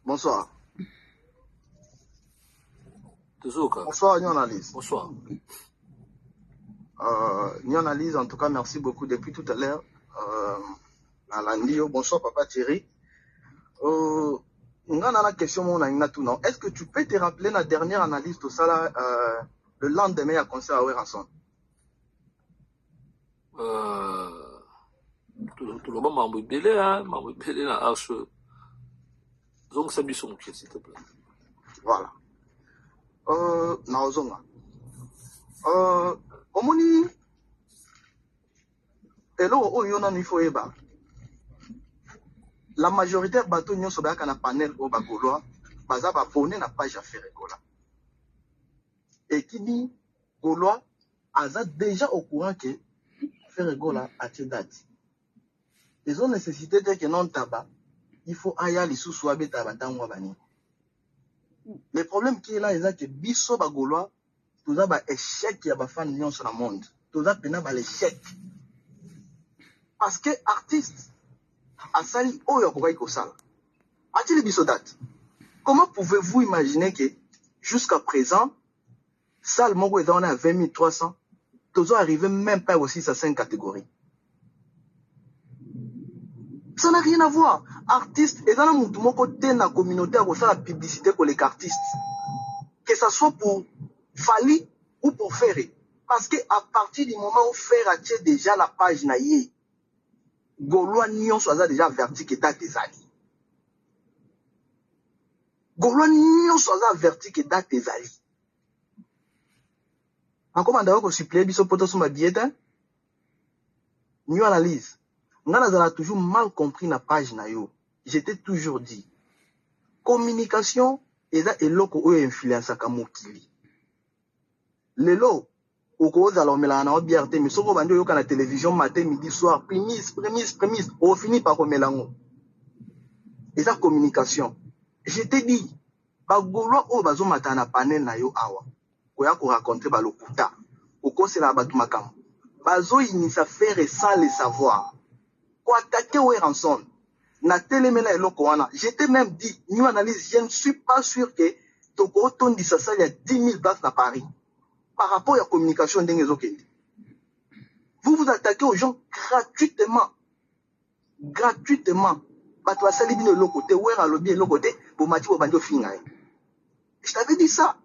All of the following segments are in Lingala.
Bonsoir. Bonsoir, Nyon Analyse. Bonsoir. Nyon Analyse, en tout cas, merci beaucoup depuis tout à l'heure. Bonsoir, Papa Thierry. On a la question, est-ce que tu peux te rappeler la dernière analyse de ça, le lendemain à concert à Weranson? Tout le monde m'a embêté, hein, dans Arche. Donc, c'est bien son pied, s'il te plaît. Voilà. Naozonga. Omoni, hello, oyona nifo eba. La majorité de bateaux nyonso bayaka na panel au bagoloa, baza abonné na page affaire Gola. Et qui dit Gaulois aza déjà au courant que faire Gola a tes date. Ils ont nécessité de que non tabac, il faut ailleurs sous soabe tabatango bani. Le problème qui est là, c'est que biso bagoloa, tout ça ba échec ya ba fan nyonso na monde. Tout ça pena ba l'échec. Parce que artiste asali oyo akokai kosala. A-t-il biso date? Comment pouvez-vous imaginer que jusqu'à présent, salle mongo est à 20 300, tous arrivé même pas aussi à 5 catégories. Ça n'a rien à voir. Artiste est dans la côté de la communauté à faire la publicité pour les artistes. Que ce soit pour Fali ou pour Ferré. Parce que à partir du moment où Ferré a déjà la page naïe, Gaulois Nyon soit déjà averti que date des alliés. Gaulois Nyon soit averti que date des alliés. Encore un d'ailleurs que supplé biso poto sur ma biette, New analyse. Nous avons toujours mal compris la page nayo. J'étais toujours dit. Communication est un eloko ou influence à kamokili. Lelo, au cours de la mélana biarte, mais soko bando yoka na télévision matin, midi, soir, prémisse, on finit par remélango. Et ça communication. J'étais dit, bagolo o bazo matana panel na yo awa. Koya ko raconter balokuta. Au cours c'est la batumakam. Bazo inisa faire sans le savoir. Pour attaquer Weranson, na télémena eloko wana, j'étais même dit, New Analyse, je ne suis pas sûr que Toko Tondi Sasa, il y a 10 000 places à Paris. Par rapport à la communication d'Engezokende. Vous vous attaquez aux gens gratuitement. Gratuitement. Bato asalibine le côté, Wera lobby le côté, pour Mati Bobandio Fingaï. Je t'avais dit ça.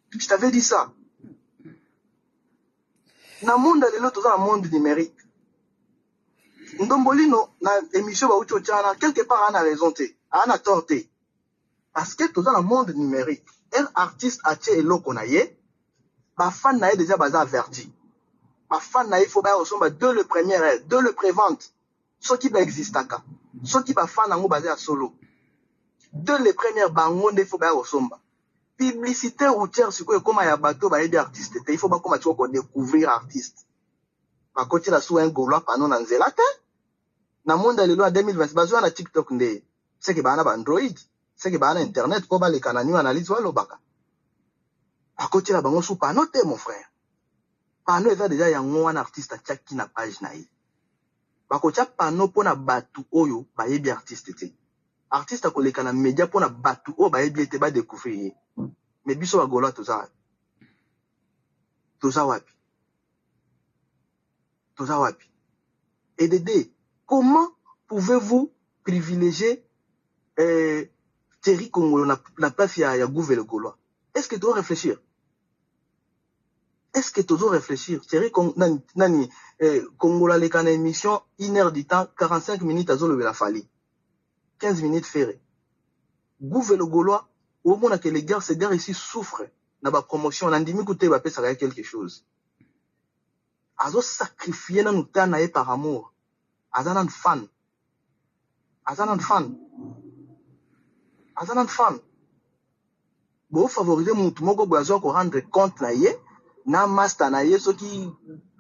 Je t'avais dit ça. Dans le monde, dans le monde numérique. Ndombolino, na émission Baucho Tchana, quelque part, on a raison, on a torté. Parce que tout dans le monde numérique, un artiste a tché elo konaye, ma fan naye déjà baza averti. Ma fan naye faut ba osomba de le premier, de le prévente. Ce qui va exister ka. Ce qui va fan nango basé à solo. De le premier bangonde faut ba osomba. Publicité routière c'est quoi comme ya bateau ba aider artiste. Il faut pas comme tu vas découvrir artiste. Par contre la sous un Gaulois panon na nzela te. Na monde le loi 2020 bazo na TikTok ndé. C'est que ba na Android. C'est que bah, internet, pour les canaux analyse ou l'obaka. À côté là, on sous pas noté, mon frère. Pano est déjà y a un artiste à chaque qui n'a page naï. Bah, côté pano pour na batu oyo, bah, y bien artiste té. Artiste à collé canal média pour na batu o, bah, y bien té, bah, découvrir. Mais biso à gola, tout ça. Tout ça wapi. Tout ça wapi. Et Dédé, comment pouvez-vous privilégier, Thierry Congolo na place ya Gouvé le Gaulois. Est-ce que tu dois réfléchir? Est-ce que tu dois réfléchir? Thierry Congolo les émission 1 heure du temps, 45 minutes à Zolo la Fali. 15 minutes ferré. Gouvé le Gaulois, au moment que les gars, ces gars ici souffrent. Na ba promotion, on a dit écoutez, va faire quelque chose. Azo sacrifié na nous tanaye par amour. Azanan fan. Azanan fan. Azanan fan. Bon, favoriser mon tout moko boazo ko rendre compte na ye, na master na ye, ceux qui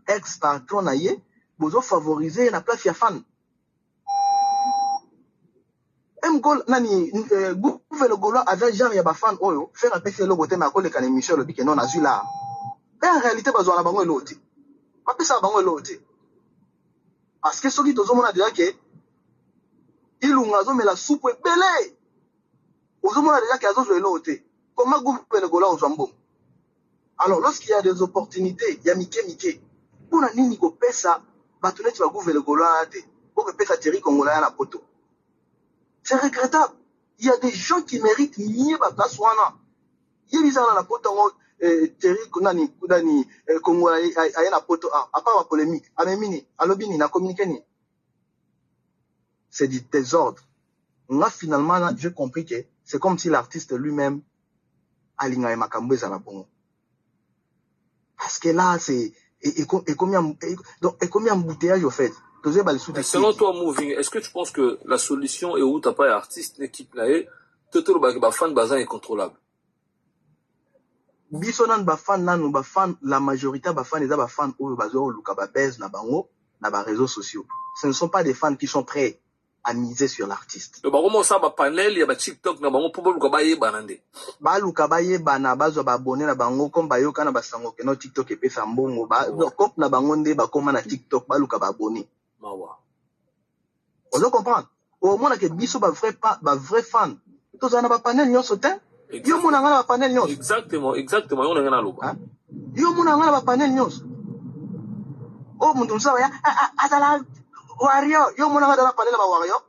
ex-patron na ye, bozo favoriser na place ya fan. M'gol nani Gouvé le Gaulois avec genre ya ba fan oyo, faire appeler le logo te ma kole kan émission le bike non azu là. Mais en réalité bazo na bango eloti. Pas ça bango eloti. Parce que ceux qui tozo mona déjà que ilunga zo me la soupe belé. ozomona déjà que azo zoelo ote. Comment gouvernement gola ozwambo? Alors lorsqu'il y a des opportunités, il y a mike. Pour nini ko pesa bato neti ba gouvernement gola te. Pour que pesa Thierry Congolais na poto. C'est regrettable. Il y a des gens qui méritent mieux ba place wana. Yebisa na poto ngo Thierry nani Congolais aya na poto à part la polémique. Amemini, alobini na communiquer ni. C'est du désordre. Moi, finalement, j'ai compris que c'est comme si l'artiste lui-même aligné makambo za la bongo. Parce que là, c'est et combien embouteillage au fait. Selon toi, Moving, est-ce que tu penses que la solution est où t'as pas artiste, une équipe là, tout le fan bazan est contrôlable? Bisonan ba fan nanu ba fan, la majorité ba fan eza ba fan ou bazo luka ba base na bango na ba réseaux sociaux. Ce ne sont pas des fans qui sont prêts à miser sur l'artiste. Le baromo ça ba panel ya ba TikTok na bango pour luka ba yeba nande. Ba luka ba yeba na bazo ba abonné na bango comme ba yoka na ba sango ke no TikTok e pesa mbongo ba comme na bango nde ba koma na TikTok ba luka ba abonné. Mawa. On doit comprendre. Au moins que biso ba vrai fan. Tous ana ba panel nyonso te. Yo mona ngana ba panel nyonso. Exactement, yo ngana loba. Yo mona ngana ba panel nyonso. Oh muntu msa ya azala Warrior, yo mona ngana ba panel ba Warrior.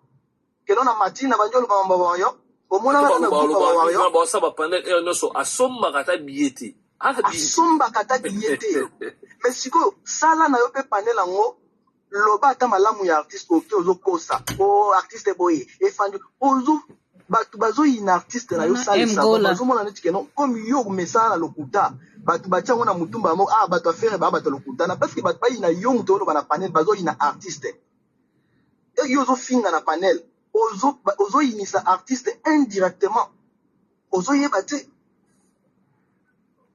Que non na matina ba njolo ba Warrior. O mona ngana ba Warrior. Ba sa ba panel nyonso asomba kata biete. Asomba kata biete. Mais siko sala na yo pe panel ngo loba ata malamu ya artiste oki ozo kosa. O artiste boye e fandu ozo batu bazo ina artiste na yo sala sa bazo mona neti kenon comme yo mesala na lokuta batu bacha ngona mutumba mo batu affaire batu lokuta na parce que batu ba ina yo muto na panel bazo ina artiste et yo zo finga na panel ozo inisa artiste indirectement ozo yebate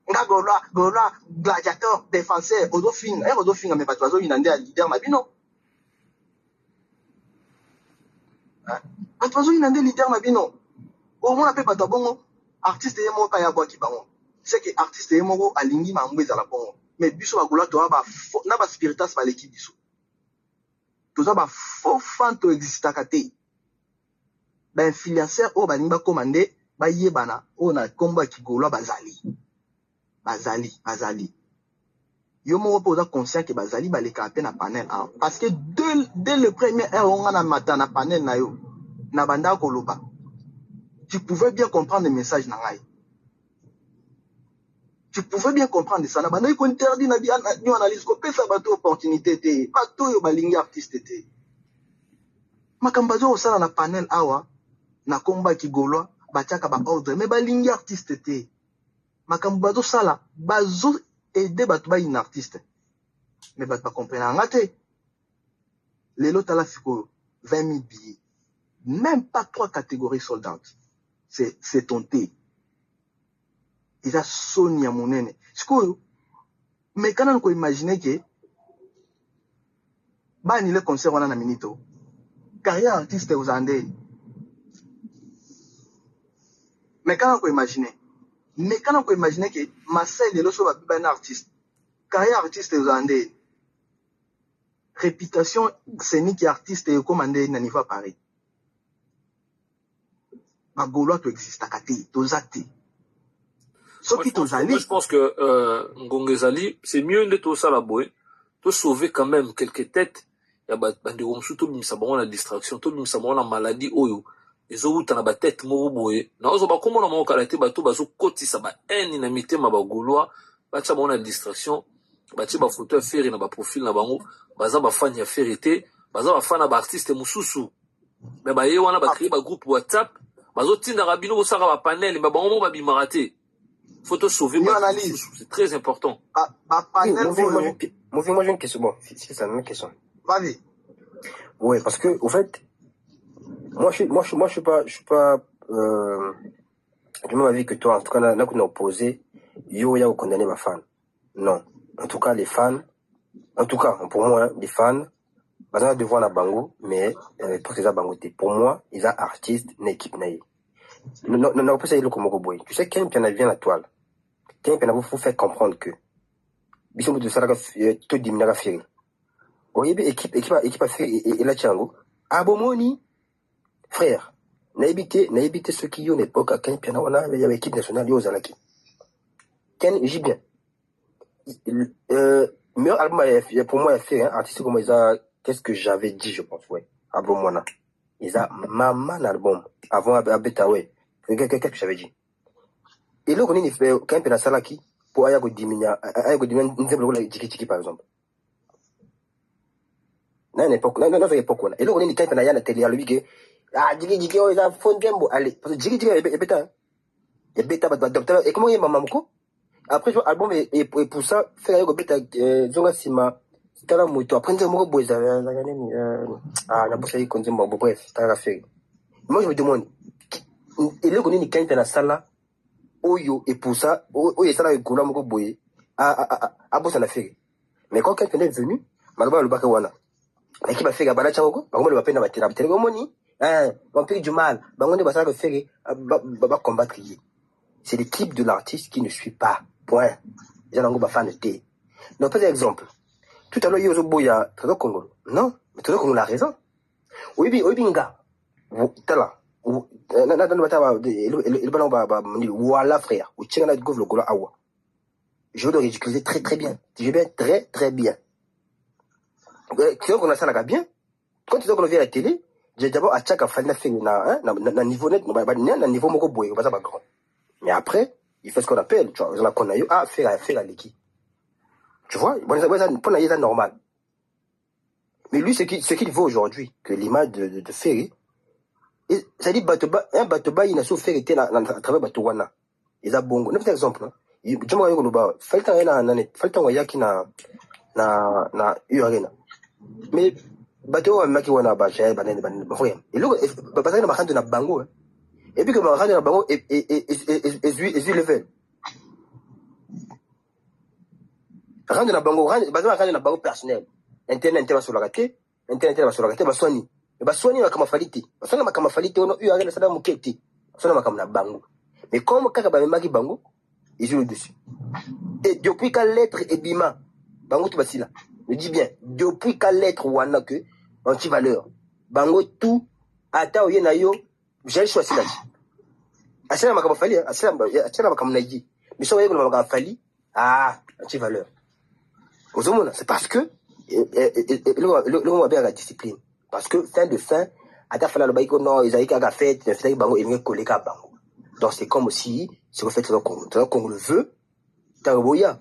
nga gola gladiateur défenseur ozo finga mais batu bazo ina ndé leader mabino batu bazo ina ndé leader mabino au moins pe batu bongo artiste ye moko ya bwaki bango c'est que artiste ye moko alingi mambo ezala bongo mais biso bagola to ba na ba spiritas ba l'équipe biso toza ba faux fan to existaka te ba influenceur o balingi ba commander ba yebana o na komba kigolo bazali yo moko poza conscient que bazali ba leka pe na panel parce que dès le premier heure on a matin na panel na yo na banda koloba tu pouvais bien comprendre le message na ngai. Tu pouvais bien comprendre ça. Na banda ko interdit na bien ni analyse ko pesa bato opportunité te. Bato yo balingi artiste te. Makambazo osala na panel awa na komba kigolo batiaka ba ordre mais balingi artiste te. Makambazo sala bazo aider bato ba in artiste. Mais bato ba comprendre ngate. Lelo tala fiko 20 000 billets. Même pas 3 catégories sold out. C'est ton thé. Il a sonné à mon aîné. Mais quand on peut imaginer que, bah, il est concert, on a un minito. Carrière artiste aux Andes. Mais quand on peut imaginer que Marseille est le seul un artiste. Carrière artiste aux Andes. Réputation scénique et artiste est commandé dans niveau à Paris. Moi, je pense que Ngongezali, c'est mieux de tout ça là-bas. De sauver quand même quelques têtes. Il y a la distraction, tout la maladie. Les autres ont la tête moroboé. Nous avons comment on a qualité bateau bazo côté ça ba en inamité ma bagoloa. Bacha la distraction. Bacha ba photo faire na ba profil na bango. Baza ba fan ya ferité. Baza ba fan na ba artiste mususu. Mais ba ye wana ba créer ba groupe WhatsApp. Bazotinda rabino osaka ba panel mais bango ba bimaraté. Faut te sauver ma analyse, c'est très important. Moi j'ai une question. Bon, c'est ça une question. Vas-y. Ouais, parce que au fait moi je suis pas du même avis que toi. En tout cas, là qu'on a opposé, yo ya condamné ma fan. Non. En tout cas les fans, pour moi les fans bazana devant la bango mais pour ces bangoté. Pour moi, ils sont artistes une équipe naïe. Non, pas ça le comme boy. Tu sais quand on vient la toile. Quand on vous faire comprendre que bisou de ça tout dimina la féri. Au équipe a fait et la Tchango. Abomoni frère. Naïbité ceux qui ont une époque à Ken, puis on a l'équipe nationale, aux Alaki. Ken, j'y bien. Meilleur album pour moi, il a fait, hein, artiste comme ça, qu'est-ce que j'avais dit, je pense, ouais. Album, moi, ils ont maman album. Avant, à Beta, ouais. Qu'est-ce que j'avais dit? Et là, on est fait, quand même, Salaki, pour aller au diminuer, par exemple. Dans une époque, dans notre époque, et là, on est quand même, à la télé, à lui, que, ah, Jiki, ils ont fond bien, allez, parce que Jiki, est bêta, et comment il y a maman, après, je album, et pour ça, faire un bêta, Zonga Sima, c'était la moto, après, on a beau, ah, la bosse, il continue, bref, c'était la fête. Moi, je me demande, et là, on est quand même, à Sala, Oyo, et pour ça, Oyo, ça, là, il coule, mon boy, à bosse, à la fête. Mais quand quelqu'un est venu, malgré le Bakawana, l'équipe a fait Gabana Chango, par contre, le papier n'a pas tiré, télégomonie, vampire du mal, on est basé à faire, combattre. C'est l'équipe de l'artiste qui ne suit pas. Point. Les gens n'ont pas fan de thé. Non, pas d'exemple. Tout à l'heure, il y a Boya, Trésor Congo. Non, mais Trésor Congo a raison. Oui, nga. Tala. Le ballon va voilà, frère. Ou tiens, là, de le gola awa. Je veux le ridiculiser très, très bien. Je vais très, très bien. Tu vois qu'on a ça là bien. Quand tu vois qu'on vient à la télé, j'ai d'abord à chaque fois, na niveau net, na niveau moko boy, on va ça pas grand. Mais après, il fait ce qu'on appelle, tu vois, qu'on a eu à faire à l'équipe. Tu vois, pour la normal. Mais lui, ce qu'il veut aujourd'hui, que l'image de Ferry, ça dit, un Batoba, il n'a pas fait était à travers Batouana. Il a bon. Un petit exemple, hein. Je me dis, falta yaki na urena. Mais, Bateau, maki wana ba, j'ai banen, frère. Et là, parce que na na bango, hein. Et puis que ma rendre la bango et level. Rendre la bango, rendre la bango personnel. Internet va sur la raté, va soigner. Va soigner la kamafalité. Va soigner la kamafalité, on a eu à la sada muketi. Va soigner la kamna bango. Mais comme kaka ba maki bango, ils jouent le dessus. Et depuis qu'à lettre et bima, bango tout basi là. Je dis bien, depuis qu'à lettre wana que, anti-valeur. Bango tout, ata oye na yo, j'ai choisi là. Asena makamafali, asena makamnaji. Mais ça, voyez que le makamafali, anti-valeur. Aux hommes, c'est parce que, le mot a la discipline. Parce que, fin, à ta fin, le baïko, non, ils avaient qu'à faire, ils avaient bango, ils avaient collé qu'à bango. Donc, c'est comme aussi, c'est le fait que le Congo le veut, t'as un boya.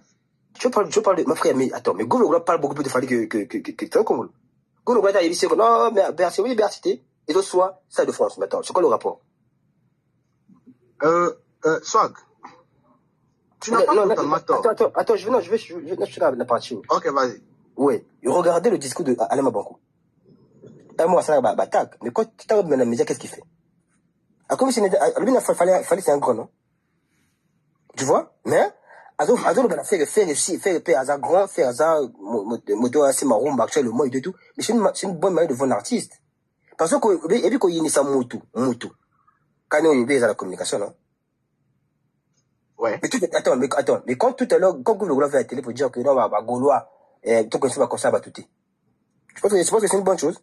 Je parle de ma frère, mais attends, mais Goulo parle beaucoup plus de Fali que le Congo. Goulo il dit, non, mais Bercy, oui, Bercy, et d'autres soit, ça de France, mais attends, c'est quoi le rapport? Swag. Tu n'as pas totalement tort. Attends, je vais la partie. Ok, vas-y. Oui, regardez le discours de Alema Banco. Moi, ça va batak. Mais quand tu t'arrêtes dans la média, qu'est-ce qu'il fait? Comme si il fallait c'est un gros, non? Tu vois? Mais, Azov, faire paix, Azar grand, faire Azar, moto assez marron, marcher le mot et tout. Mais c'est une bonne manière de voir un artiste. Parce que, et puis, quand il y a ça, moutou. Quand on est à la communication, non? Ouais. Mais attends, mais quand tout à l'heure, quand le gouvernement fait la télé pour dire que non, bah, Gaulois, tout comme ça, va comme ça, va tout. Je pense que c'est une bonne chose.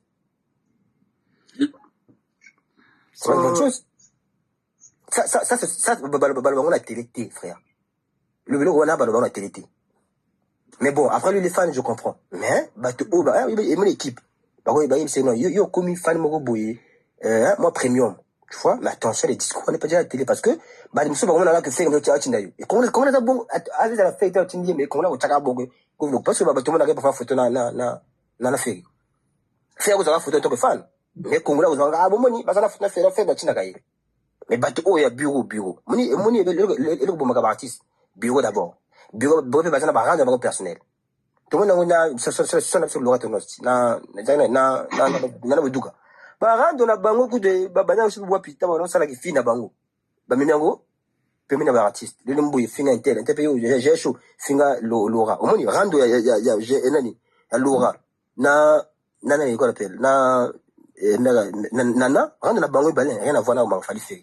C'est une bonne chose. Ça, on a télé, frère. Le vélo, on a la télé. Mais bon, après lui, les fans, je comprends. Mais, il y a mon équipe. C'est non, il y a comme une fan, moi, premium. Tu vois, mais attention, les discours, on n'est pas déjà à la télé parce que, on a que faire un petit et comment on a bon, à la fête, mais comment on a au bon, parce que, tout le monde a pas photo dans la fête. Faire vous avez photo en tant que fan. Mais comme là, vous avez bon money, parce qu'on a fait la fête, mais il y a bureau. Moni, le bon artiste. Bureau d'abord. Bureau, parce qu'on a rendre personnel. Tout le monde a sur le retour, rendre la bango coup de babana aussi bois putain on ça la qui fina bango ba minango pe mina ba artiste le mboye finga intel payo j'ai chaud finga lora au moins rando ya nani ya lora nana il appelle nana rendre la bango balin rien à voir là on m'a fallu faire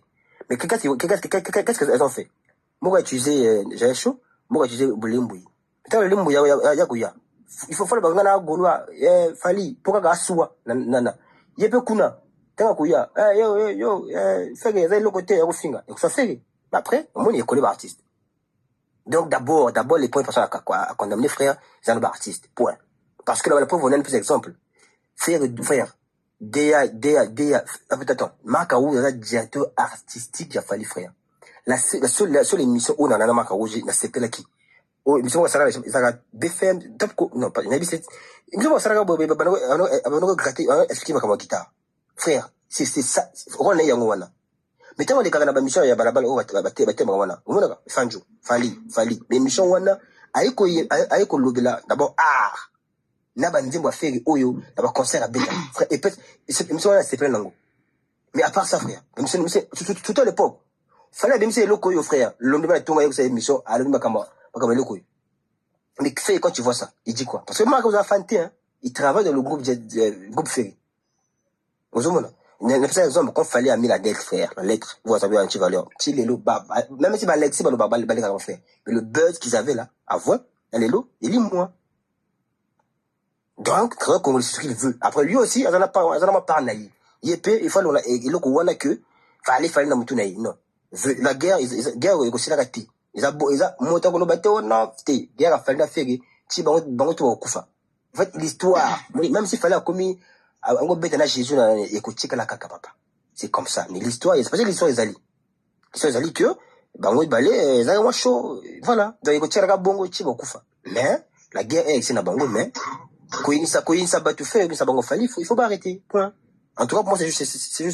mais qu'est-ce qu'elles ont fait moi utiliser j'ai chaud moi utiliser bulimboui putain le limbo ya kuya il faut faire le bangana goloa fali pourquoi ga suwa nana yepe kuna Tant que yo, fait que le côté, au finger. Et ça fait. Après, au moins, il est collé par artiste. Donc, d'abord, les points de façon à condamner, frère, c'est un artiste. Point. Parce que là, la preuve, on a un peu d'exemple. Frère, attends, Marc Aou, il y a un directeur artistique qui a fallu, frère. La seule émission où on a un Marc Aou, c'est là qui. Oh, émission, ça va, BFM, top, non, pas, il y a une émission, ça va, gratter, expliquer comment guitare. Frère, c'est ça, on est yango mais tant on est quand même mission ya balabala o batema wana umona fanjo fali mais mission wana ayiko lobela d'abord art na banzimbo affaire oyo na ba concert à beta frère et peut mission wana c'est plein nango mais à part ça frère mission tout à l'époque fallait même c'est loko yo frère l'homme tonga yo cette émission à l'homme kama loko mais fait quand tu vois ça il dit quoi parce que Marc vous a fanté hein il travaille dans le groupe Ferry aux hommes il y a des exemples qu'on fallait amener la lettre, frère. La lettre, vous savez, anti-valeur. Si les lots, même si Balek, si Balek, faire. Mais le buzz qu'ils avaient là, avant, les lots, il est moins. Donc, très qu'on ce qu'il veut. Après, lui aussi, il en a pas naïf. Il faut, il a que, fallait, dans tout naïf. Non. La guerre, guerre, aussi la raté. Ils ont monté qu'on a battu, non, guerre a fallu faire, si, bon, tout au koufa. En fait, l'histoire, même s'il fallait commis, c'est comme ça. Mais l'histoire, c'est pas l'histoire des alliés. L'histoire des alliés que, chaud, voilà. Mais, la guerre est ici, mais, il faut pas arrêter. Point. En tout cas, pour moi, c'est juste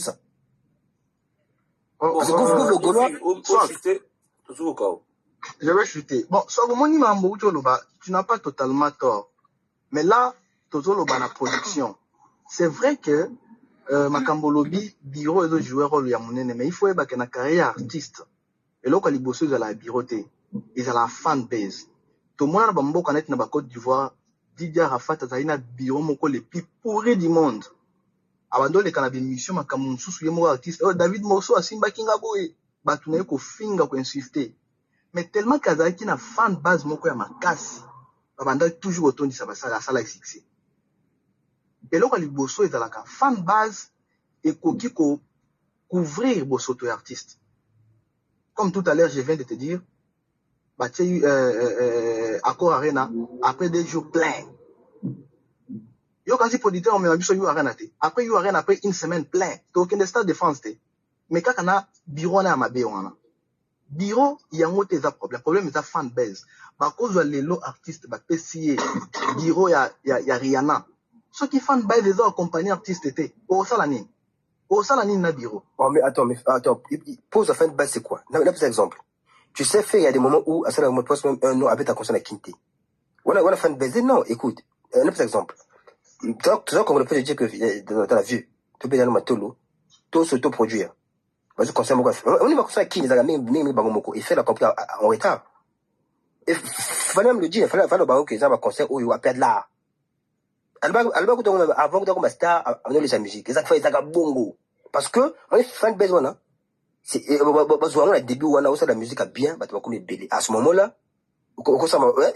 ça. Je vais chuter. Bon, tu n'as pas totalement tort. Mais là, Tozoloba la production. C'est vrai que Makambolobi, bureau et joueur rôle yamunene, mais il faut que na carrière artiste. Et là, quand les bosseux de la bureauté, ils ont la fan base. Tout le monde a bambo connaître na Côte d'Ivoire, Didier Rafat a une bureau moko les plus pourris du monde. Abandon les cannabis mission Makamunsu suyemo artiste. Oh David Morso a simba kinga boy. Batunaye ko finga ko insister. Mais tellement kazaki na fan base moko ya makasi. Abandon toujours autour de ça la sala succès. Et là, quand les bosso est à la fan base et qui couvrir bosso to artiste. Comme tout à l'heure, je viens de te dire, bah, tu as eu Accor Arena après des jours pleins. Yo quand si producteur on m'a vu sur You Arena té. Après You Arena après une semaine plein. Tu aucun stade de France té. Mais quand on a bureau na ma on a. Bureau il y a un autre problème est fan base. Bah cause les lots artistes bah PCA bureau il y a Rihanna. Ceux qui font bail des autres compagnies artistes étaient au Salanine na bureau. Oh mais attends, pose la fin de base c'est quoi? Là par exemple, tu sais faire il y a des moments où à ça là on passe même un an avec ta conscience à Quinté. Voilà fin de base non, écoute, là par exemple, tu vois qu'on peut dire que dans la vie, tu peux dans le matolo, tout s'auto-produire. Parce que concerne on est pas conscient qui les a même bangomoko et fait la compris en retard. Et fallait même le dire, fallait le bango que ça va concert où il va perdre là. Avant que tu star à la musique, ça fait ça bongo. Parce que on est fan base on a. C'est besoin au début on a aussi la musique a bien, bah tu vas comme belé. À ce moment-là, il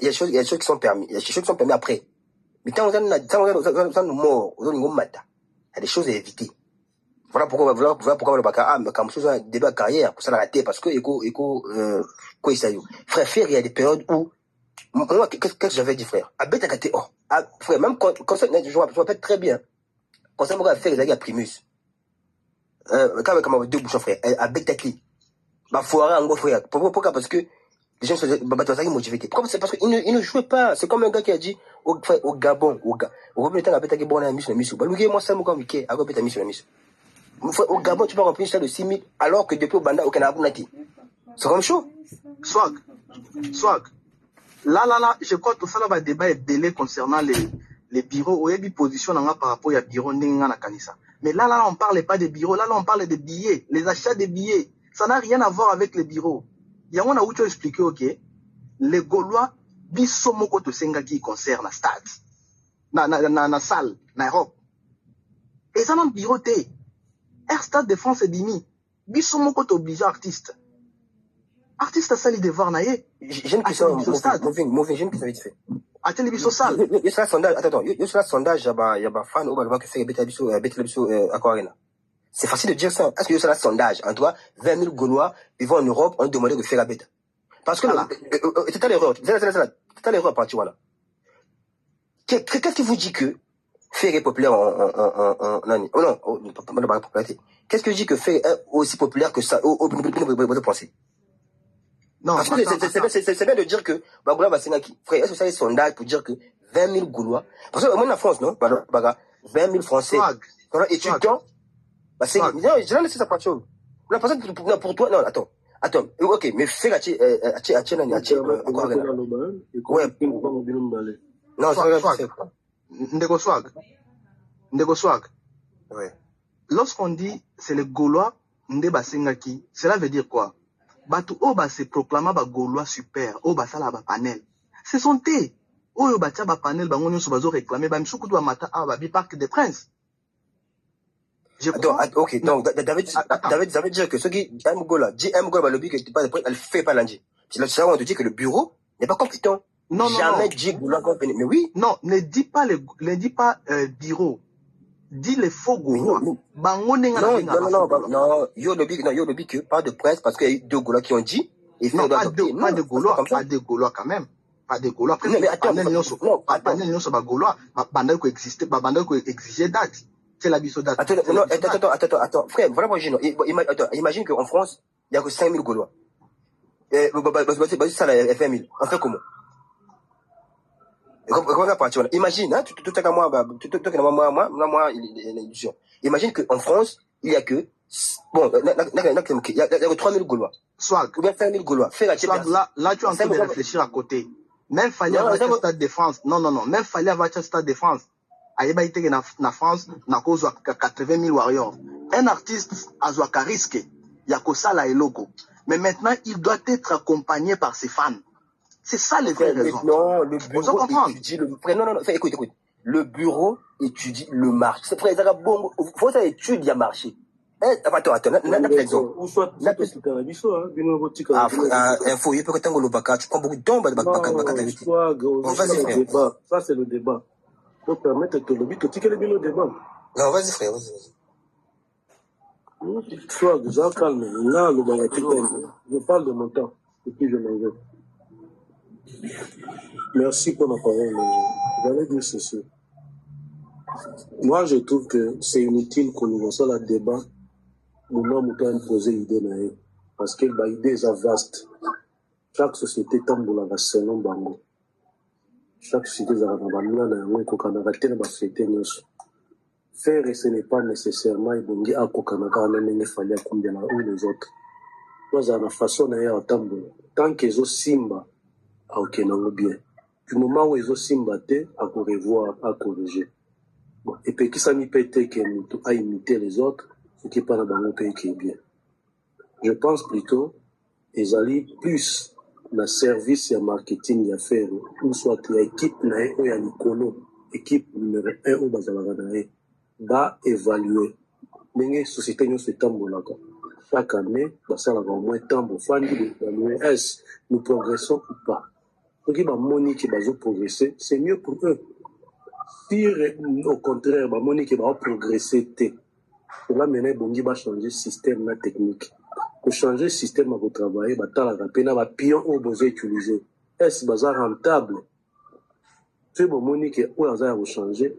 y a des choses qui sont permis, il y a des choses qui sont permis après. Mais tant on nous mort, on nous mata. Il y a des choses à éviter. Voilà pourquoi le baka comme ça début de carrière pour ça l'arrêter parce que quoi ça y est. Frère, il y a des périodes où moi, qu'est-ce que j'avais dit, frère? À bête à oh, frère, même quand ça, je m'appelle très bien. Quand ça m'a fait les amis à Primus. Quand même, deux bouchons, frère. À bête à qui? Bah, foiré en gros, frère. Pourquoi? Parce que les gens sont motivés. Pourquoi? C'est parce qu'ils ne jouaient pas. C'est comme un gars qui a dit, au Gabon, au temps, à bête à qui bon, à la mission. Bah, lui, moi, ça m'a comme, à bête à mission. Au Gabon, tu peux remplir ça de 6 000, alors que depuis au Banda, au Canada, c'est comme chaud. Swag. Là, je crois que tout ça là va débat est belé concernant les bureaux. Où il y a position par rapport à bureau n'enga na kanisa. Mais là, on parle pas des bureaux. Là, on parle des billets, les achats des billets. Ça n'a rien à voir avec les bureaux. Il y a un où tu as expliqué, ok, les Gaulois, bisomoko to senga qui concerne la stade, na salle, na Europe. Et ça n'a bureau té. Air Stade de France et Dimi. Bisomoko to obligé artiste. Artiste à salle de voir naïe. J'ai une question, j'ai une question vite fait. À télévision salle. Il y a un sondage, attends, il y a un sondage, il y a un fan, au bas, qui fait bêta biso, à Corina. C'est facile de dire ça. Est-ce que c'est un sondage? En toi, 20 000 Gaulois vivant en Europe ont demandé de faire la bête. Parce que c'est à l'erreur. C'est à l'erreur, parti, voilà. Qu'est-ce qui vous dit que faire est populaire qu'est-ce que dit que faire est aussi populaire que ça vous pensez? Non, parce que c'est bien de dire que Bagoula va signer qui. Frère, est-ce que ça est sondage pour dire que 20 000 Gaulois, parce que moi en France, non, 20 000 Français, étudiants, bah c'est, non, je l'ai laissé ça partir. La personne pour toi, non, attends, ok, mais fais la non, Ndeko Swag. Ouais. Lorsqu'on dit c'est les Gaulois, Ndebasengaki, cela veut dire quoi? Batu Oba se proclama ba Gaulois super, Oba sala ba panel. Ce sont eux. Oyo batia ba panel, ba ngonyo sobazo réclamer, ba msuku doit mata à ba Parc des Princes. Je crois. Ok, donc David dire que ceux qui aiment Gola, dit aiment Gola, le but que pas de prêt, elle fait pas l'angi. C'est là on te dit que le bureau n'est pas compétent. Non, jamais dit Gola compétent. Mais oui. Non, ne dis pas bureau. Dis les faux Gaulois. Non, yo le but que pas de presse parce qu'il y a eu 2 Gaulois qui ont dit. Non, pas de Gaulois quand même. Pas de Gaulois. Mais attends, panel non, c'est pas Gaulois. Bandel qui existait, bandel qui exigeait date. C'est la biso date. Attends, frère, voilà moi imagine qu'en France, il y a que 5 000 Gaulois. Ça, la 20 000. On fait comment? Imagine, hein, tout à moi, l'illusion. Imagine qu'en France, il y a que, bon, il y a que 3 000 Gaulois. Soit. Ou bien 5 000 Gaulois. Là, tu es en train de réfléchir à côté. Même fallait avoir un stade de France. Non. Même fallait avoir un stade de France. Aïeba été na France, na cause 80 000 warriors. Un artiste a risque. Il y a que ça là et logo. Mais maintenant, il doit être accompagné par ses fans. C'est ça les vraies raisons. Non, le bureau étudie écoute. Le bureau étudie le marché. C'est vrai, bon, faut ça étude le marché. Attends, l'exemple. Ou soit, info, il peut que le bac, tu prends beaucoup de temps, ça c'est le débat. Faut permettre que le but, tu le débat. Non, vas-y frère, vas-y. Soit, déjà calme, je parle de mon temps, et puis je m'en vais. Merci pour ma parole. J'allais dire ceci. Moi, je trouve que c'est inutile qu'on nous fasse le débat. Nous n'avons pas imposé l'idée. Parce que l'idée est vaste. Chaque société tombe dans selon bango. Chaque société a un faire, ce n'est pas nécessairement ibongi à kokanaka il fallait combien les autres. Moi, j'ai une façon d'ailleurs tant qu'ils ont simba. Ok, non, bien. Du moment où ils ont simbaté, à revoir, à corriger. Bon, et puis, qui s'en y peut être à imiter les autres, ce qui n'est pas dans le pays qui est bien. Je pense plutôt, ils allaient plus dans le service et le marketing à faire, ou soit l'équipe, ou l'école, équipe numéro 1 ou Bazalaganae, va évaluer. Mais société, nous, c'est temps chaque année, ça va au moins temps pour faire d'évaluer est-ce nous progressons ou pas. Ceux qui vont progresser, c'est mieux pour eux. Si au contraire, qui va progresser, cela mène à changer le système la technique. Pour changer le système à vous travailler, la pion au besoin utiliser. Est-ce que c'est rentable? Si vous avez changer,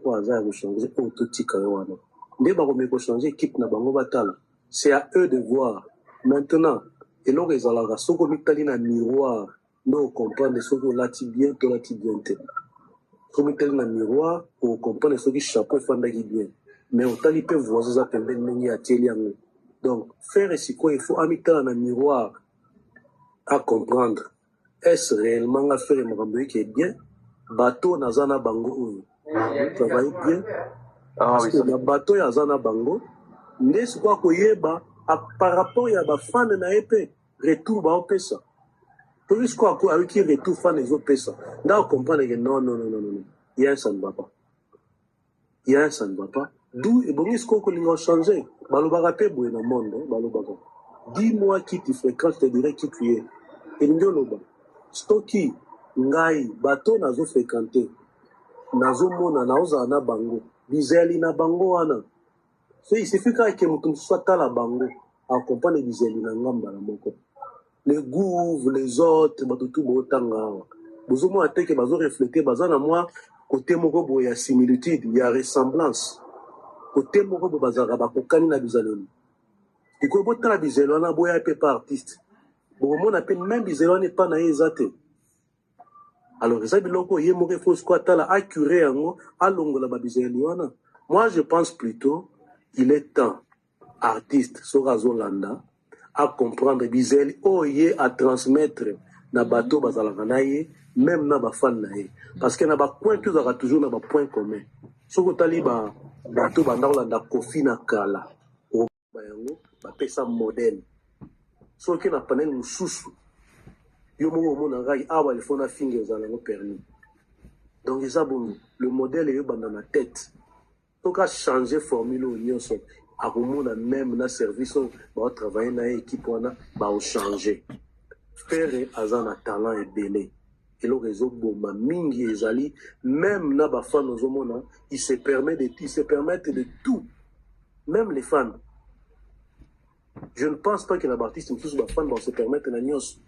c'est à eux de voir. Maintenant, et là, ils ont la raison comme ils ont miroir. Nous comprenons ce que l'ati bien, que l'ati bien. Comme ils ont un miroir, on comprend ce qui chapeau fandagi bien. Mais on t'a dit que vous avez appelé le à Téliang. Donc, faire ce qu'il faut, amital un miroir à comprendre. Est-ce réellement à faire un qui est bien? Bateau Nazana Bango, travaille bien. Parce que le bateau Nazana Bango, n'est-ce pas que par rapport à la fan de la épée, retour à Opesa. Plus quoi avec qui retour fan des Opesa. Là, on comprend que non. Il y a un ça ne va pas. D'où, et bon, est-ce qu'on a changé? Balobara pe boue dans le monde, Balobara. Dis-moi qui tu fréquentes, je te dirai qui tu es. Et Ndioloba. Stoki, Ngai, bateau nazo fréquenté. Nazo mona, naoza na bango. Bizeli na bango ana. il suffit que mutum soit à la bango accompagne les ngamba la moko les gouves les autres batutu botanga bozomo ate que bazo refléter bazana moi côté moko boya similitude il y a ressemblance côté moko bo bazaka bakokani na bizalelo iko botala bizelo na boya pe pas artiste bon mon appelle même bizelo n'est pas na ezate alors ça biloko ye moko faut quoi tala accuré yango alongola ba bizelo wana. Moi je pense plutôt il est temps artiste Sorazolanda à comprendre bizeli oye à transmettre na bateau bazalaka na ye même na ba fan na ye parce que na ba point tous aura toujours na ba point commun soko tali ba bateau bandolanda kofi na kala o ba yango ba pesa modèle soki na panel mususu yo mo mona ngai awa il faut na finge ezala ngo permis donc ça bon le modèle est dans la tête donc à changer formule au nyonso à komona même na service ba travailler na équipe wana ba changer faire azana talent et belé et le réseau bomba mingi ezali même na ba fans ozomona ils se permettent de tout même les fans. Je ne pense pas que la artiste mususu ba fan ba se permettre na nyonso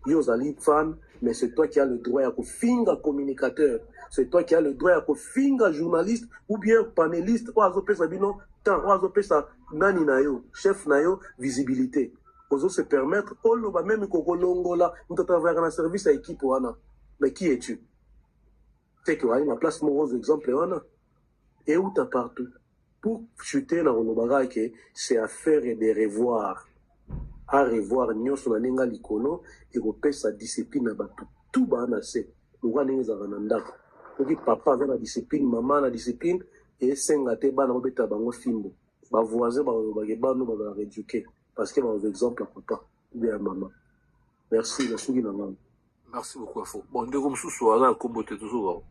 yo zali fan mais c'est toi qui as le droit à finga communicateur. C'est toi qui as le droit à finga journaliste ou bien panéliste ou azopesa bino tant ou azopesa nani na yo chef na yo visibilité ozo se permettre olo ba même kokolongola on travailler na service à équipe wana mais qui es-tu c'est que wali na place mon gros exemple wana et où t'as partout pour chuter na olobaka que c'est à faire et de revoir à revoir nyonso na nenga likolo et kopesa discipline na bato tout ba na se ngwa nenga na ndako oki papa aza na discipline maman na discipline et senga te bana bobeta bango fimbo ba voisin ba bano ba rééduquer parce que ba exemple à papa ou bien à maman. Merci la sougi na maman. Merci beaucoup Afo. Bon ndeko mususu ala kombote toujours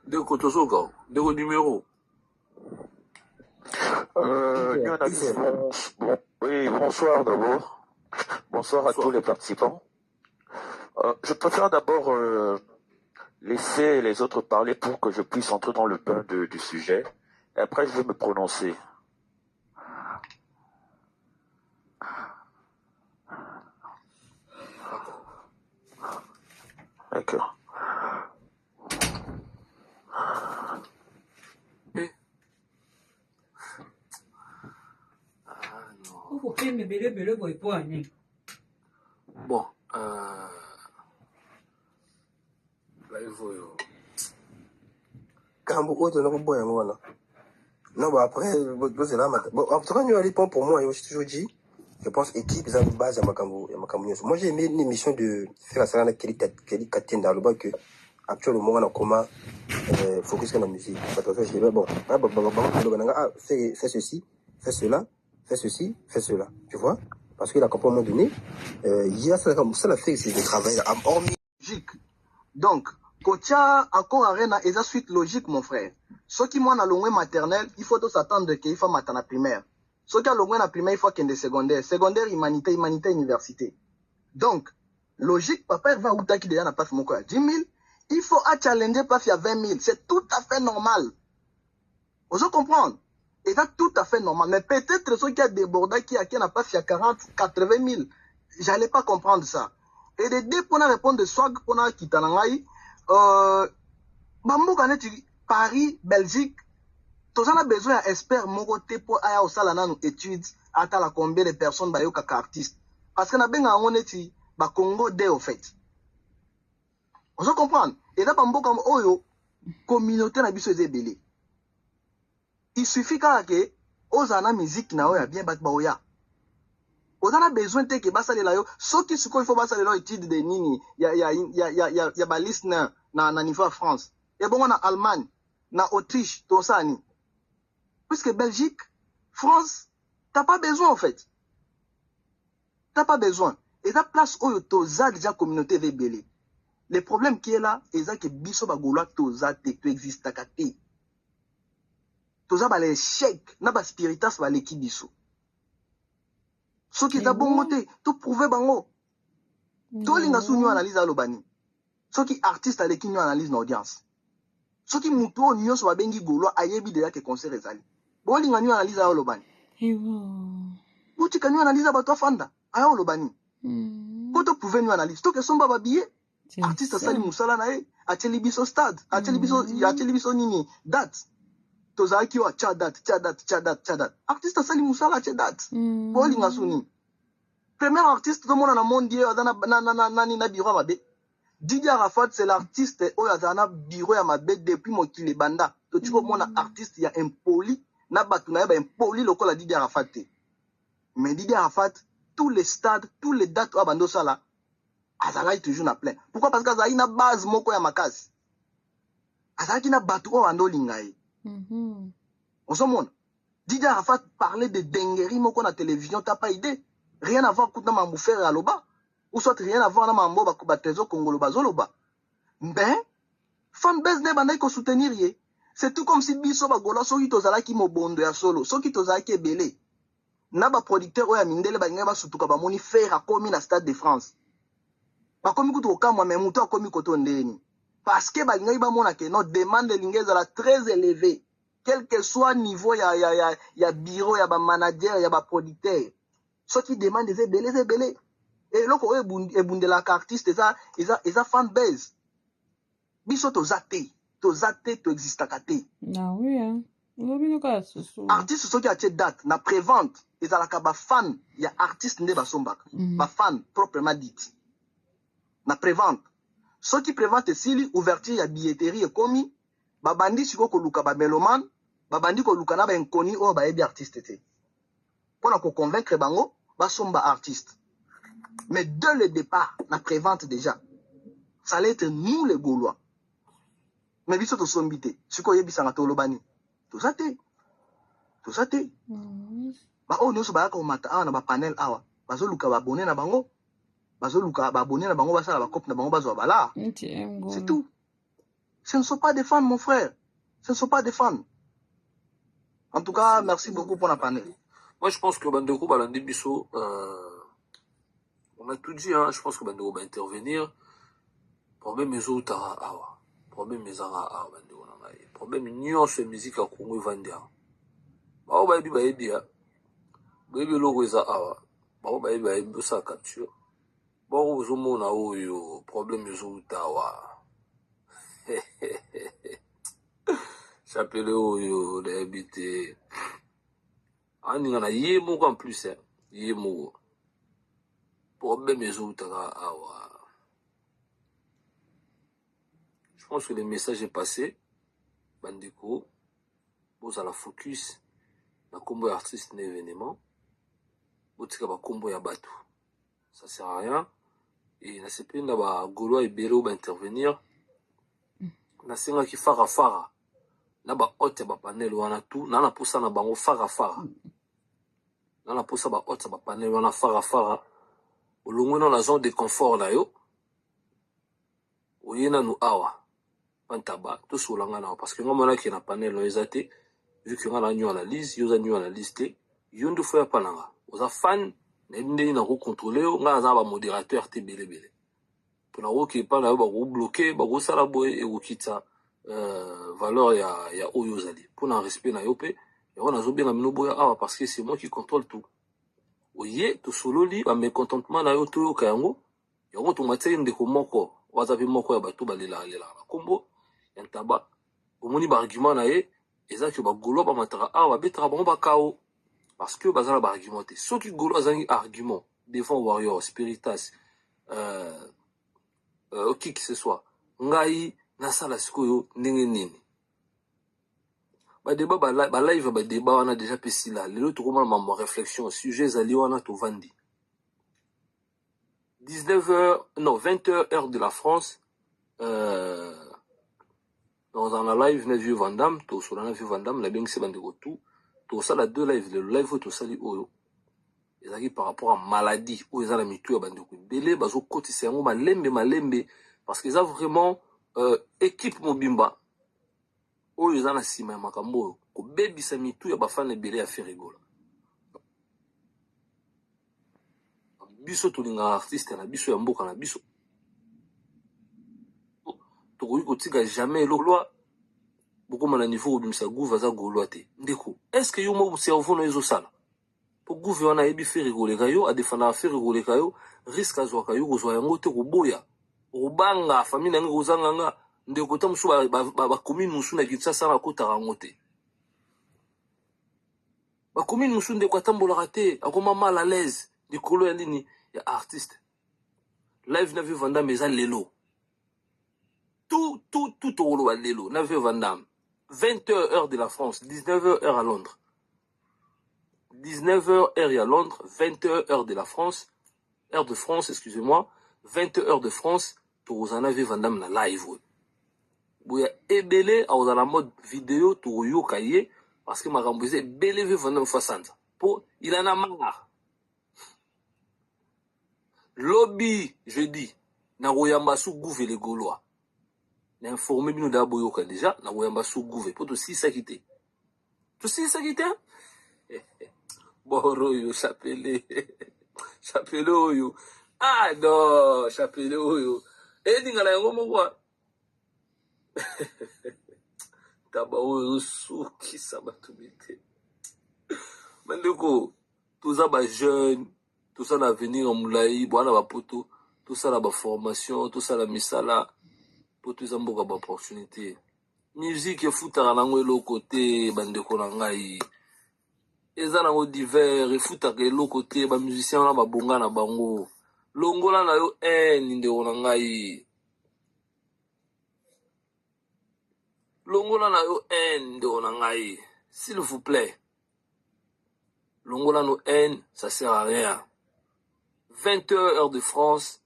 ndeko tozoka ndeko numéro oui, bonsoir d'abord. Bonsoir à tous les participants. Je préfère d'abord laisser les autres parler pour que je puisse entrer dans le bain du sujet. Et après, je vais me prononcer. D'accord. Bon, quand beaucoup de nos boys, voilà. Non, bah après, c'est là, bon, en tout cas, nous allons pour moi, j'ai toujours dit, je pense équipe, ça base à Makambo. Moi, j'ai aimé une émission de faire la salle Kelly Katien dans le bas que, actuellement, on a comment, focus sur la musique. Je dis, bon, fais ceci, fais cela, fais ceci, fais cela. Tu vois? Parce qu'il a compris à un moment donné, il y a ça, la fait, c'est de travailler, hormis. Logique. Donc, Kotia, encore à Rena, et ça suite logique, mon frère. Ceux qui m'ont à l'ongoué maternelle, il faut s'attendre qu'il faut matin primaire. Ceux qui ont l'ongoué la primaire, il faut qu'il y ait des secondaires. Secondaire, humanité, université. Donc, logique, papa, il va où t'as qui déjà n'a pas fait mon quoi? 10 000, il faut à challenger, pas faire 20 000. C'est tout à fait normal. Vous comprenez? Et c'est tout à fait normal. Mais peut-être ceux qui ont débordé, qui n'a pas fait 40, 80 000, j'allais pas comprendre ça. Et de deux, pour répondre de swag, pour quitter l'angaï, Paris, Belgique, tout ça a besoin d'experts mogoté pour aller au salon dans nos études, à la combien de personnes bah kaka artistes. Parce que na benga on est ba Congo dé au fait. Vous comprenez? Et là bambo comme oyo communauté na biso ezebele. Il suffit que ozana musique na oya bien bat ba oya. Ozana besoin te que basa lela yo, so qui il faut basa lela étude de nini, ya ba liste na niveau France. Et bon on a Allemagne, na Autriche, tout ça ni. Puisque Belgique, France, t'as pas besoin en fait. T'as pas besoin. Et la place où toza déjà communauté rebelle. Le problème qui est là, c'est que biso bagoula toza te existe à kate. Toza ba l'échec, na ba spiritas ba l'équipe biso. Ce qui est bon côté, tout prouver bango. Tout l'inga sous nous analyse à l'obani. Ce qui artiste à l'équipe nous analyse l'audience. soki mutu oyo nyonso babengi Gaulois ayebi déjà que concert ezali bolinga nyo analyse ayo lobani botika nyo analyse bato afanda ayo lobani po to prouver nyo analyse to ke somba babillet artiste asali musala na ye ateli biso stade ateli biso nini date tozalaki wa cha date artiste asali musala atie date bolinga suni premier artiste tomona na monde ye aza na biro ya mabe Didier Arafat c'est l'artiste oyo aza na biro ya mabe depuis mokili banda toti komona artiste ya impoli na bato na ye ba impoli lokola Didier Arafat te mais Didier Arafat tous les stades tous les dates oyo abandi osala azalaki toujours na plein pourquoi parce que azalaki na base moko ya makasi azalaki na bato oyo abandi olinga ye ozomona Didier Arafat parlait de dinguerie moko na télévision t'as pas idée rien à voir na mambo frère aloba ou soit rien à voir na mambo ba trésor congolo bazoloba ben fanbase ne bandaki ko soutenir ye c'est tout comme si biso bagola soki tozalaki mobondo ya solo soki tozalaki ebele na ba producteur oyo ya mindele balingai basutuka bamoni fer akomi na Stade de France bakomi kutu kokamwa me mutu akomi koto ndeni parce que balingai bamona ke notre demande elingi ezala très élevée quel que soit niveau ya bureau ya bamanager ya baproducteur soki demande eza ebele eloko oyo ebundelaka artiste eza fan base biso toza te toexistaka te artiste soki atie date na prévente ezalaka bafan ya artiste nde basombaka bafan proprement dit na prévente soki prévente esili ouverture ya billetterie ekomi babandi siko koluka bamelomane babandi koluka na bainconi oyo bayebi artiste te mpona koconvaincre bango basomba artiste mais dès le départ la prévente déjà ça allait être nous les Gaulois mais biso tosombi te siko oyebisanga tolobani toza te baoyo nyonso bayaka komata awa na bapanel awa bazoluka babone na bango basala bacope na bango bazwa balard c'est tout ce ne sont pas des fans mon frère ce ne sont pas des fans en tout cas merci beaucoup pour la panel. Moi je pense que bandeko balandi biso on a tout dit hein, je pense que bandeko va intervenir problème ezotara awa problème ezara awa bandeko na ngai problème nyonso ya musique ya Congo evandi awa bao bayebi eloko eza awa bao bayebi osala capture bao ozomona oyo problème ezouta awa chapele oyo nayebi te aninga na ye moko en plus ye moko problème ezoutaka awa. Je pense que le message est passé bandeko bozala focus na kombo ya artiste na événement botika bakombo ya bato ça sert à rien et na sepeli na bagaulois ebele oyo baintervenir nasengaki farafara na bahote ya bapanel wana tu na posa na bango farafara na posa bahote ya bapanel wana farafara olongwe na zone de confort na yo oye nanu awa pantaba tosolanga na parce que nga monaki na panel no eza te vu que nga na new analyse yo za new analyse te yo ndu fo ya pananga oza fan na ndeni na ko contrôler yo nga za ba modérateur te belebele pona woki pa na yo ba ko bloquer ba ko sala boy e ko kita valeur ya oyo zali pona respect na yo pe yo na zo benga mino boya awa parce que c'est moi qui contrôle tout oye to sololi ba mécontentement na yo to yo kayango yango to mateli ndeko moko waza pe moko ya bato balela kombo yantaba omoni ba argument na ye eza que ba golo ba matara awa betara bango bakao parce que bazala ba argument te soki golo azangi argument devant warrior spiritas qui que ce soit ngai nasala sikoyo ndenge nini ba débat ba live ba débat wana déjà pesila lelo to komana ma réflexion sujet zali wana to vandi 19h non 20h heure de la France dans un live na vieux Vandam to sur na vieux Vandam la beng se bande tout to ça la deux live le live to sali oyo ezaki par rapport à maladie ou ezala mitu ya bande ko belé bazo kotisa yango malembe parce que ça vraiment équipe mobimba oyo ezana sima ya makambo ko bebisa mitu ya bafane belé ya ferigola biso tolinga artiste na biso ya mboka na biso tokoki kotika jamais eloko beaucoup de niveau où ça gouv aza goloate ndeko est-ce que yo mo cerveau no ezo sala pour gouverner ebi faire rigoler kayo a défendre faire rigoler kayo risque azwa kayo kozwa yango te koboya obanga famille nango kozanga nga ndeko ta musu ba commune musu na Kinshasa na kota rango te ba commune musu ndeko atambola te akoma mal à l'aise likolo ya nini ya artiste live na Vieux Van Damme eza lelo tout au rôle lelo na Vieux Van Damme 20h heure de la France 19h heure à Londres 19h heure à Londres 20h heure de la France heure de France excusez-moi 20h heure de France pour en Vieux Van Damme na live boya ebele a la mode vidéo to yo kaye parce que ma rambouze belé Vieux Van Damme façanza pour il en a marre lobby jeudi na royamba sou gouve les Gaulois na informé bino da boyoka déjà na royamba sou gouve pour tout si ça quitter boro yo chapelé yo ah non chapelé yo e dingala yango moko taba oyo suki sabatumite mandeko toza ba jeune tout ça l'avenir en moulaï bwana ba poto tout ça la ba formation tout ça la misala pour tout ça mboka ba opportunité musique e futa nango elo côté bandeko na ngai eza nango divers e futa ke elo côté ba musicien na ba bonga na bango longola na yo ndeko na ngai longola na yo ndeko na ngai s'il vous plaît longola no ça sert à rien 20h heure de France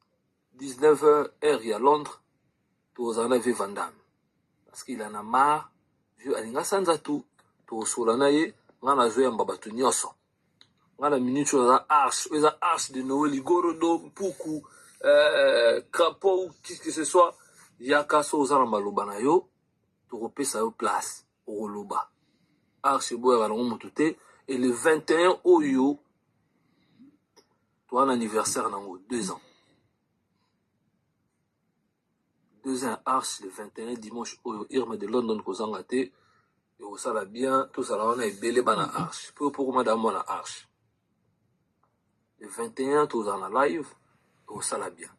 19h heure à Londres to zana Vieux Van Damme parce qu'il en a marre vieux alinga sanza tout to solana ye ngana zo yamba batu nyoso ngana minute za arche de Noël Igorodo Puku crapaud qu'est-ce que ce soit yaka so zana maloba na yo to repesa yo place au loba arche boya na motuté et le 21 oyo toi un anniversaire nango 2 ans 2 ans arche le 21 dimanche oyo Irma de London kozanga te et au sala bien tout ça là on a belé bana arche pour madame na arche le 21 tout dans la live au sala bien